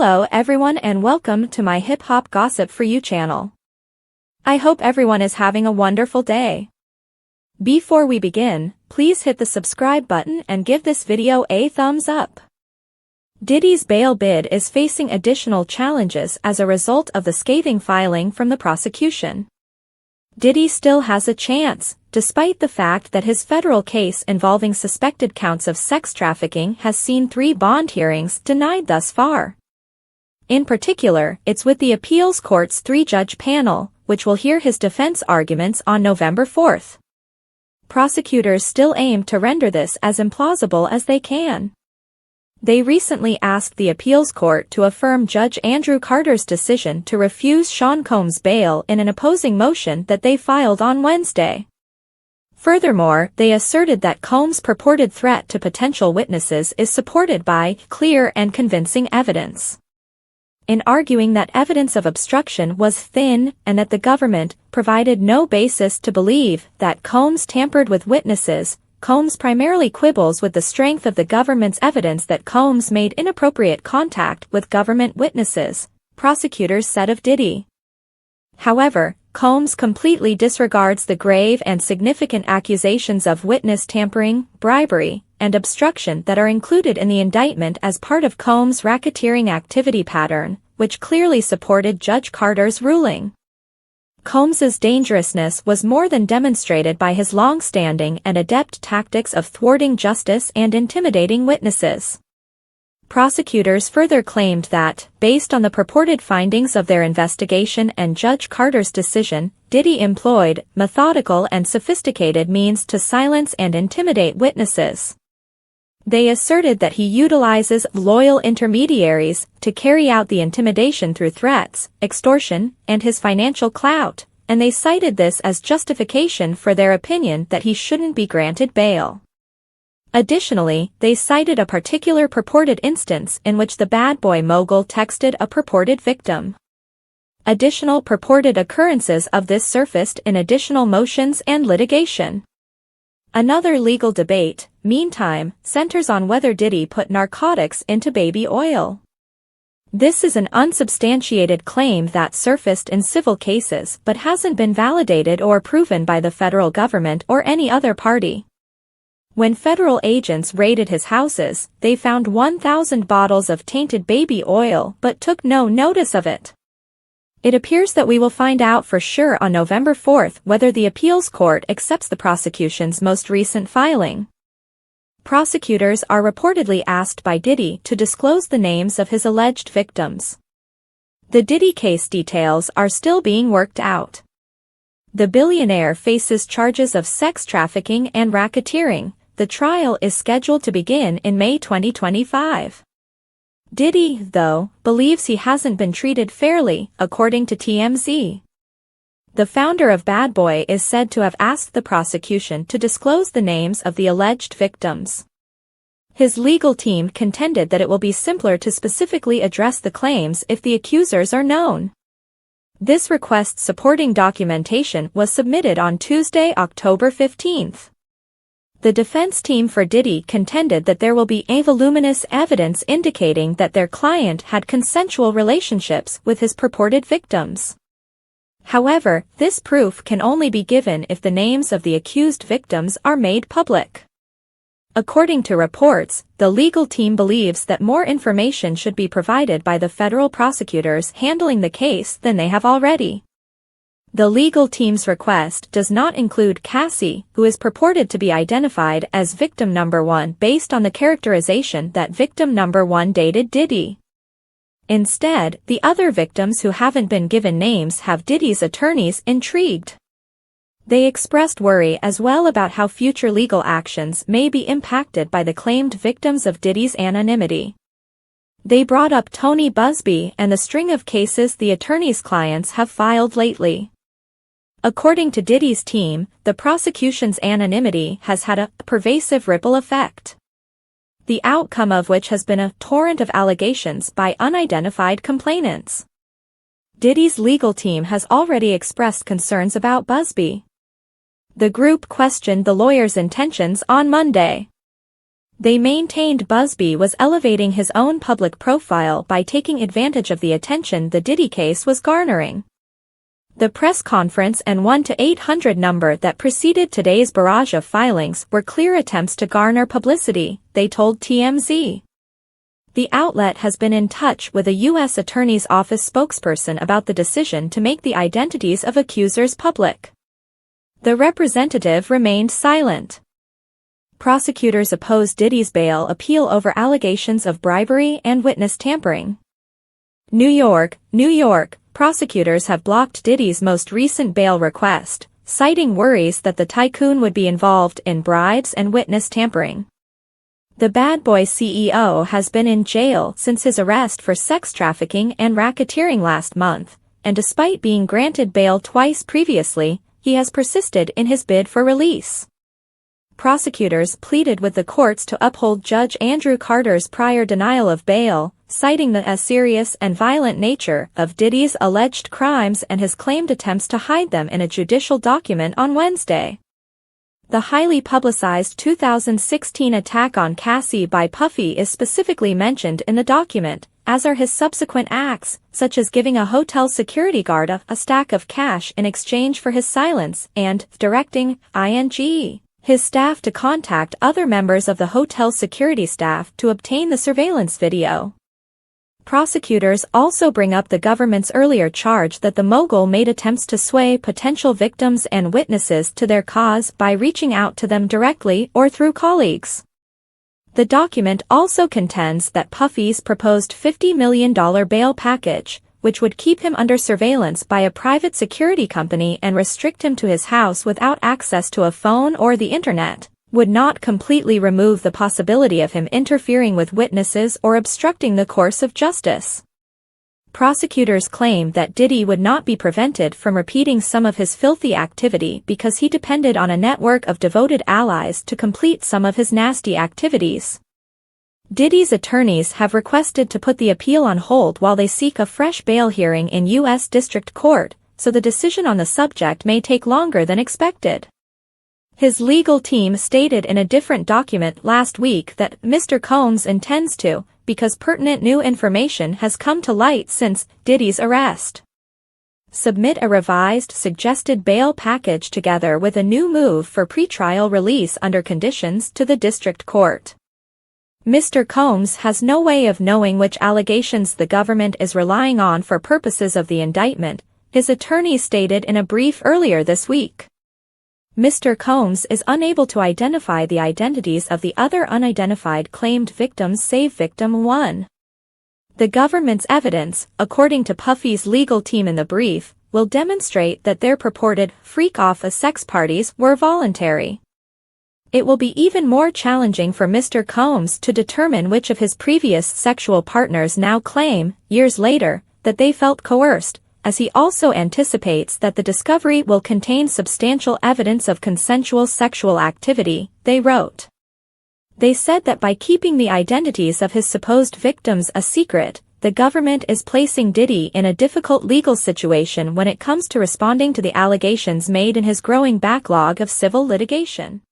Hello everyone and welcome to my Hip Hop Gossip For You channel. I hope everyone is having a wonderful day. Before we begin, please hit the subscribe button and give this video a thumbs up. Diddy's bail bid is facing additional challenges as a result of the scathing filing from the prosecution. Diddy still has a chance, despite the fact that his federal case involving suspected counts of sex trafficking has seen 3 bond hearings denied thus far. In particular, it's with the appeals court's 3-judge panel, which will hear his defense arguments on November 4th. Prosecutors still aim to render this as implausible as they can. They recently asked the appeals court to affirm Judge Andrew Carter's decision to refuse Sean Combs bail in an opposing motion that they filed on Wednesday. Furthermore, they asserted that Combs' purported threat to potential witnesses is supported by clear and convincing evidence. In arguing that evidence of obstruction was thin and that the government provided no basis to believe that Combs tampered with witnesses, Combs primarily quibbles with the strength of the government's evidence that Combs made inappropriate contact with government witnesses, prosecutors said of Diddy. However, Combs completely disregards the grave and significant accusations of witness tampering, bribery, and obstruction that are included in the indictment as part of Combs' racketeering activity pattern, which clearly supported Judge Carter's ruling. Combs's dangerousness was more than demonstrated by his long-standing and adept tactics of thwarting justice and intimidating witnesses. Prosecutors further claimed that, based on the purported findings of their investigation and Judge Carter's decision, Diddy employed methodical and sophisticated means to silence and intimidate witnesses. They asserted that he utilizes loyal intermediaries to carry out the intimidation through threats, extortion, and his financial clout, and they cited this as justification for their opinion that he shouldn't be granted bail. Additionally, they cited a particular purported instance in which the bad boy mogul texted a purported victim. Additional purported occurrences of this surfaced in additional motions and litigation. Another legal debate, meantime, centers on whether Diddy put narcotics into baby oil. This is an unsubstantiated claim that surfaced in civil cases but hasn't been validated or proven by the federal government or any other party. When federal agents raided his houses, they found 1,000 bottles of tainted baby oil but took no notice of it. It appears that we will find out for sure on November 4th whether the appeals court accepts the prosecution's most recent filing. Prosecutors are reportedly asked by Diddy to disclose the names of his alleged victims. The Diddy case details are still being worked out. The billionaire faces charges of sex trafficking and racketeering. The trial is scheduled to begin in May 2025. Diddy, though, believes he hasn't been treated fairly, according to TMZ. The founder of Bad Boy is said to have asked the prosecution to disclose the names of the alleged victims. His legal team contended that it will be simpler to specifically address the claims if the accusers are known. This request supporting documentation was submitted on Tuesday, October 15th. The defense team for Diddy contended that there will be voluminous evidence indicating that their client had consensual relationships with his purported victims. However, this proof can only be given if the names of the accused victims are made public. According to reports, the legal team believes that more information should be provided by the federal prosecutors handling the case than they have already. The legal team's request does not include Cassie, who is purported to be identified as victim number 1 based on the characterization that victim number 1 dated Diddy. Instead, the other victims who haven't been given names have Diddy's attorneys intrigued. They expressed worry as well about how future legal actions may be impacted by the claimed victims of Diddy's anonymity. They brought up Tony Busby and the string of cases the attorney's clients have filed lately. According to Diddy's team, the prosecution's anonymity has had a pervasive ripple effect, the outcome of which has been a torrent of allegations by unidentified complainants. Diddy's legal team has already expressed concerns about Busby. The group questioned the lawyer's intentions on Monday. They maintained Busby was elevating his own public profile by taking advantage of the attention the Diddy case was garnering. The press conference and 1-800 number that preceded today's barrage of filings were clear attempts to garner publicity, they told TMZ. The outlet has been in touch with a U.S. Attorney's Office spokesperson about the decision to make the identities of accusers public. The representative remained silent. Prosecutors oppose Diddy's bail appeal over allegations of bribery and witness tampering. New York, prosecutors have blocked Diddy's most recent bail request, citing worries that the tycoon would be involved in bribes and witness tampering. The Bad Boy CEO has been in jail since his arrest for sex trafficking and racketeering last month, and despite being granted bail twice previously, he has persisted in his bid for release. Prosecutors pleaded with the courts to uphold Judge Andrew Carter's prior denial of bail, citing the serious and violent nature of Diddy's alleged crimes and his claimed attempts to hide them in a judicial document on Wednesday. The highly publicized 2016 attack on Cassie by Puffy is specifically mentioned in the document, as are his subsequent acts, such as giving a hotel security guard a stack of cash in exchange for his silence and directing his staff to contact other members of the hotel security staff to obtain the surveillance video. Prosecutors also bring up the government's earlier charge that the mogul made attempts to sway potential victims and witnesses to their cause by reaching out to them directly or through colleagues. The document also contends that Puffy's proposed $50 million bail package, which would keep him under surveillance by a private security company and restrict him to his house without access to a phone or the internet, would not completely remove the possibility of him interfering with witnesses or obstructing the course of justice. Prosecutors claim that Diddy would not be prevented from repeating some of his filthy activity because he depended on a network of devoted allies to complete some of his nasty activities. Diddy's attorneys have requested to put the appeal on hold while they seek a fresh bail hearing in U.S. District Court, so the decision on the subject may take longer than expected. His legal team stated in a different document last week that Mr. Combs intends to, because pertinent new information has come to light since Diddy's arrest, submit a revised suggested bail package together with a new move for pretrial release under conditions to the district court. Mr. Combs has no way of knowing which allegations the government is relying on for purposes of the indictment, his attorney stated in a brief earlier this week. Mr. Combs is unable to identify the identities of the other unidentified claimed victims save Victim 1. The government's evidence, according to Puffy's legal team in the brief, will demonstrate that their purported freak-off sex parties were voluntary. It will be even more challenging for Mr. Combs to determine which of his previous sexual partners now claim, years later, that they felt coerced, as he also anticipates that the discovery will contain substantial evidence of consensual sexual activity, they wrote. They said that by keeping the identities of his supposed victims a secret, the government is placing Diddy in a difficult legal situation when it comes to responding to the allegations made in his growing backlog of civil litigation.